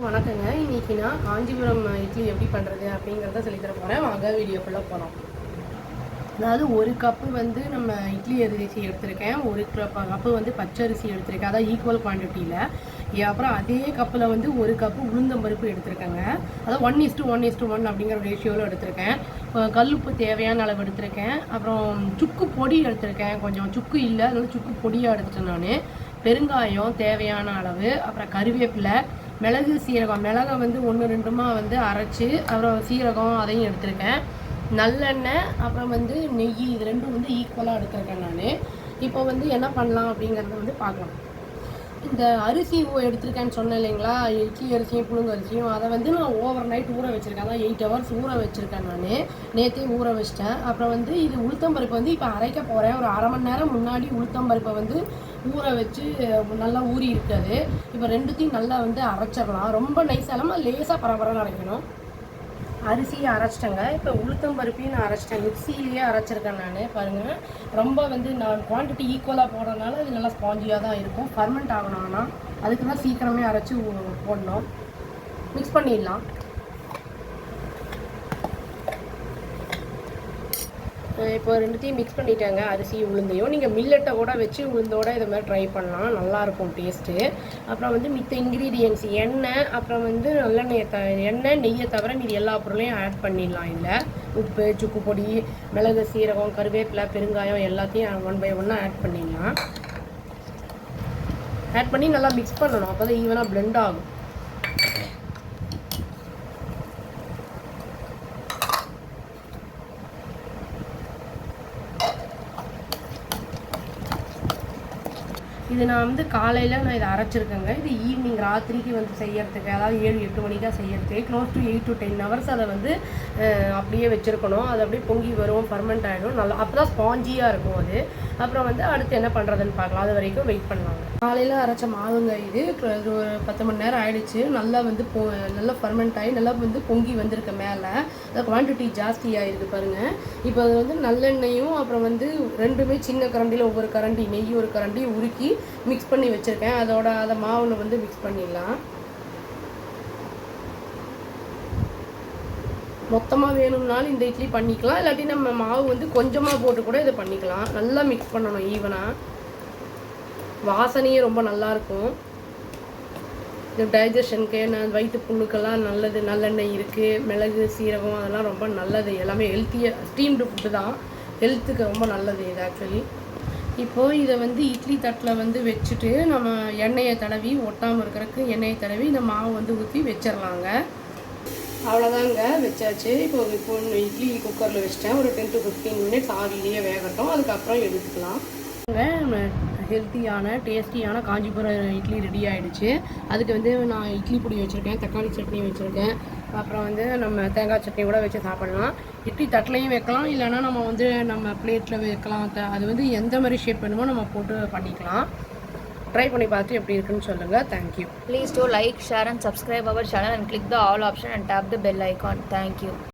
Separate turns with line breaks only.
வணக்கங்க. இன்னைக்கு நான் காஞ்சிபுரம் இட்லி எப்படி பண்ணுறது அப்படிங்கிறத சொல்லித்தர போகிறேன். வாங்க வீடியோக்குள்ளே போகலாம். அதாவது ஒரு கப்பு வந்து நம்ம இட்லி அரிசி எடுத்திருக்கேன், ஒரு கப்பு வந்து பச்சரிசி எடுத்திருக்கேன், அதாவது ஈக்குவல் குவான்டிட்டியில். அப்புறம் அதே கப்பில் வந்து ஒரு கப்பு உளுந்தம்பருப்பு எடுத்திருக்கேங்க, அதாவது 1:1:1 அப்படிங்கிற ரேஷியோவில் எடுத்திருக்கேன். கல்லுப்பு தேவையான அளவு எடுத்திருக்கேன். அப்புறம் சுக்கு பொடி எடுத்திருக்கேன், கொஞ்சம் சுக்கு இல்லை அதனால சுக்கு பொடியாக எடுத்துட்டேன் நான். பெருங்காயம் தேவையான அளவு, அப்புறம் கருவேப்பிலை, மிளகு சீரகம், மிளகை வந்து 1-2 வந்து அரைச்சி, அப்புறம் சீரகம் அதையும் எடுத்திருக்கேன். நல்லெண்ணெய், அப்புறம் வந்து நெய், இது ரெண்டும் வந்து ஈக்குவலாக எடுத்திருக்கேன் நான். இப்போ வந்து என்ன பண்ணலாம் அப்படிங்கிறத வந்து பார்க்கலாம். இந்த அரிசி எடுத்திருக்கேன்னு சொன்னேன் இல்லைங்களா, இட்லி அரிசியும் புழுங்க அரிசியும், அதை வந்து நான் ஓவர் நைட் ஊற வச்சுருக்கேன். அதான் 8 hours ஊற வச்சுருக்கேன் நான். நேற்றே ஊற வச்சிட்டேன். அப்புறம் வந்து இது உளுத்தம்பருப்பு வந்து இப்போ அரைக்க போகிறேன். ஒரு அரை மணி நேரம் முன்னாடி உளுத்தம்பருப்பை வந்து ஊற வச்சு நல்லா ஊறி இருக்காது. இப்போ ரெண்டுத்தையும் நல்லா வந்து அரைச்சிடலாம். ரொம்ப நைஸாக இல்லாமல் லேசாக பரபரன்னு அரைக்கணும். அரிசியை அரைச்சிட்டேங்க. இப்போ உளுத்தம்பருப்பையும் நான் அரைச்சிட்டேன், மிக்சியிலேயே அரைச்சிருக்கேன் நான். பாருங்கள், ரொம்ப வந்து நான் குவான்டிட்டி ஈக்குவலாக போடுறதுனால இது நல்லா ஸ்பாஞ்சியாக தான் இருக்கும். ஃபர்மெண்ட் ஆகணும், ஆனால் அதுக்கு தான் சீக்கிரமே அரைச்சி போடணும். மிக்ஸ் பண்ணிடலாம். இப்போ ரெண்டுத்தையும் மிக்ஸ் பண்ணிட்டாங்க, அரிசி உளுந்தையும். நீங்கள் மில்லட்டை கூட வச்சு உளுந்தோட இதை மாதிரி ட்ரை பண்ணலாம், நல்லாயிருக்கும் டேஸ்ட்டு. அப்புறம் வந்து மித்த இன்க்ரீடியன்ட்ஸ் எண்ணெய், அப்புறம் வந்து எண்ணெய் நெய்யை தவிர மீது எல்லா பொருளையும் ஆட் பண்ணிடலாம். இல்லை உப்பு, சுக்கு பொடி, மிளகு, சீரகம், கருவேப்பிலை, பெருங்காயம் எல்லாத்தையும் 1 by 1 ஆட் பண்ணிடலாம். ஆட் பண்ணி நல்லா மிக்ஸ் பண்ணணும், அப்போ தான் ஈவனாக பிளெண்ட் ஆகும். இது நான் வந்து காலையில் நான் இதை அரைச்சிருக்கேங்க. இது ஈவினிங் ராத்திரிக்கு வந்து செய்யறதுக்கு, அதாவது 7-8 மணிக்காக செய்யறதுக்கு க்ளோஸ் டு 8 to 10 hours அதை வந்து அப்படியே வச்சுருக்கணும். அது அப்படியே பொங்கி வரும், ஃபர்மெண்ட் ஆகிடும், நல்லா அப்போ தான் ஸ்பாஞ்சியாக இருக்கும் அது. அப்புறம் வந்து அடுத்து என்ன பண்ணுறதுன்னு பார்க்கலாம், அது வரைக்கும் வெயிட் பண்ணலாம். காலையில் அரைச்ச மாவுங்க இது. ஒரு 10 மணி நேரம் ஆகிடுச்சு. நல்லா வந்து நல்லா ஃபர்மெண்ட் ஆகி நல்லா வந்து பொங்கி வந்திருக்கு மேலே. அது குவான்டிட்டி ஜாஸ்தியாக இருக்குது பாருங்கள். இப்போ அது வந்து நல்லெண்ணெயும், அப்புறம் வந்து ரெண்டுமே சின்ன கரண்டியில் ஒவ்வொரு கரண்டி நெய், ஒரு கரண்டி உருக்கி மிக்ஸ் பண்ணி வச்சுருக்கேன். அதை மாவில் வந்து மிக்ஸ் பண்ணிடலாம். மொத்தமாக வேணும்னாலும் இந்த இட்லி பண்ணிக்கலாம், இல்லாட்டி நம்ம மாவு வந்து கொஞ்சமாக போட்டு கூட இதை பண்ணிக்கலாம். நல்லா மிக்ஸ் பண்ணணும் ஈவனாக. வாசனையே ரொம்ப நல்லாயிருக்கும். இது டைஜஷனுக்கு, வயிற்று புண்ணுக்கெல்லாம் நல்லது. நல்லெண்ணெய் இருக்குது, மிளகு, சீரகம் அதெல்லாம் ரொம்ப நல்லது. எல்லாமே ஹெல்த்தியாக ஸ்டீம்டு ஃபுட்டு தான், ஹெல்த்துக்கு ரொம்ப நல்லது இது ஆக்சுவலி. இப்போது இதை வந்து இட்லி தட்டில் வந்து வச்சுட்டு நம்ம எண்ணெயை தடவி, ஒட்டாமல் இருக்கிறதுக்கு எண்ணெயை தடவி இந்த மாவு வந்து ஊற்றி வச்சிடலாங்க. அவ்வளோதாங்க, வச்சாச்சு. இப்போ இட்லி குக்கரில் வச்சிட்டேன். ஒரு 10 to 15 minutes ஆவிலேயே வேகட்டும், அதுக்கப்புறம் எடுத்துக்கலாம். ஹெல்த்தியான டேஸ்டியான காஞ்சிபுரம் இட்லி ரெடி ஆகிடுச்சு. அதுக்கு வந்து நான் இட்லி பொடி வச்சுருக்கேன், தக்காளி சட்னி வச்சுருக்கேன், அப்புறம் வந்து நம்ம தேங்காய் சட்னி கூட வச்சு சாப்பிட்லாம். இட்லி தட்டிலையும் வைக்கலாம், இல்லைனா நம்ம வந்து நம்ம பிளேட்டில் வைக்கலாம். அது வந்து எந்த மாதிரி ஷேப் வேணுமோ நம்ம போட்டு பண்ணிக்கலாம். ட்ரை பண்ணி பார்த்து எப்படி இருக்குன்னு சொல்லுங்கள். Thank you.
Please do like, share and subscribe our channel and click the all option and tap the bell icon. Thank you.